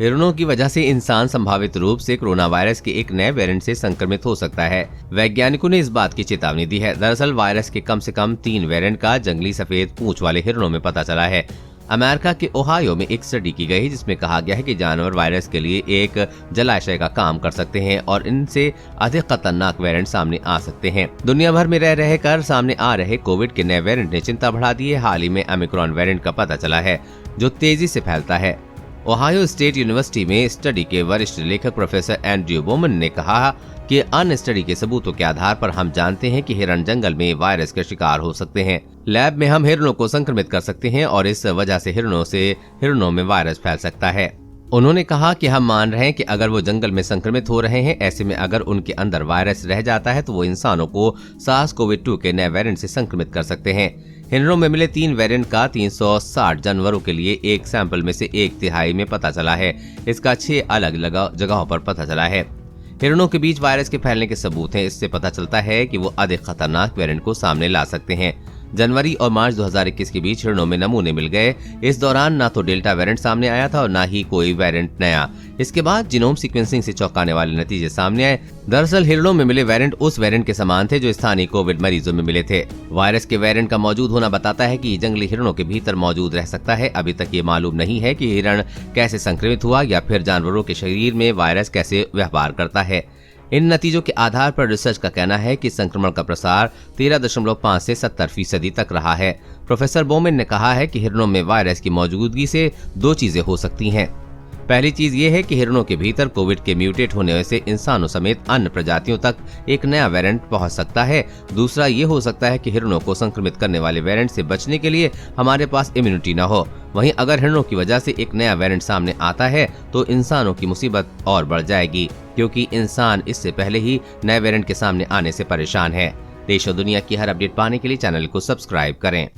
हिरणों की वजह से इंसान संभावित रूप से कोरोना वायरस के एक नए वेरिएंट से संक्रमित हो सकता है। वैज्ञानिकों ने इस बात की चेतावनी दी है। दरअसल वायरस के कम से कम 3 वेरिएंट का जंगली सफेद पूंछ वाले हिरणों में पता चला है। अमेरिका के ओहायो में एक स्टडी की गई जिसमें कहा गया है कि जानवर वायरस के लिए एक जलाशय का काम कर सकते हैं और इनसे अधिक खतरनाक वेरिएंट सामने आ सकते हैं। दुनिया भर में रहकर सामने आ रहे कोविड के नए वेरिएंट ने चिंता बढ़ा दी है। हाल ही में ओमिक्रॉन वेरिएंट का पता चला है जो तेजी से फैलता है। ओहायो स्टेट यूनिवर्सिटी में स्टडी के वरिष्ठ लेखक प्रोफेसर एंड्रयू बोमन ने कहा कि अन्य स्टडी के सबूतों के आधार पर हम जानते हैं कि हिरण जंगल में वायरस के शिकार हो सकते हैं। लैब में हम हिरणों को संक्रमित कर सकते हैं और इस वजह से हिरणों में वायरस फैल सकता है। उन्होंने कहा कि हम मान रहे हैं कि अगर वो जंगल में संक्रमित हो रहे हैं, ऐसे में अगर उनके अंदर वायरस रह जाता है तो वो इंसानों को SARS-CoV-2 के नए वेरिएंट से संक्रमित कर सकते हैं। हिरणों में मिले 3 वेरिएंट का 360 जानवरों के लिए एक सैंपल में से 1/3 में पता चला है। इसका 6 अलग अलग जगहों पर पता चला है। हिरणों के बीच वायरस के फैलने के सबूत हैं। इससे पता चलता है कि वो अधिक खतरनाक वेरिएंट को सामने ला सकते हैं। जनवरी और मार्च 2021 के बीच हिरणों में नमूने मिल गए। इस दौरान ना तो डेल्टा वेरिएंट सामने आया था और ना ही कोई वेरिएंट नया। इसके बाद जीनोम सीक्वेंसिंग से चौंकाने वाले नतीजे सामने आए। दरअसल हिरणों में मिले वेरिएंट उस वेरिएंट के समान थे जो स्थानीय कोविड मरीजों में मिले थे। वायरस के वेरिएंट का मौजूद होना बताता है कि जंगली हिरणों के भीतर मौजूद रह सकता है। अभी तक ये मालूम नहीं है कि हिरण कैसे संक्रमित हुआ या फिर जानवरों के शरीर में वायरस कैसे व्यवहार करता है। इन नतीजों के आधार पर रिसर्च का कहना है कि संक्रमण का प्रसार 13.5 से 70% तक रहा है। प्रोफेसर बोमेन ने कहा है कि हिरणों में वायरस की मौजूदगी से 2 चीजें हो सकती हैं। पहली चीज ये है कि हिरणों के भीतर कोविड के म्यूटेट होने से इंसानों समेत अन्य प्रजातियों तक एक नया वेरिएंट पहुंच सकता है। दूसरा ये हो सकता है कि हिरणों को संक्रमित करने वाले वेरिएंट से बचने के लिए हमारे पास इम्यूनिटी न हो। वहीं अगर हिरणों की वजह से एक नया वेरिएंट सामने आता है तो इंसानों की मुसीबत और बढ़ जाएगी, क्योंकि इंसान इससे पहले ही नए वेरिएंट के सामने आने से परेशान है। देश और दुनिया की हर अपडेट पाने के लिए चैनल को सब्सक्राइब करें।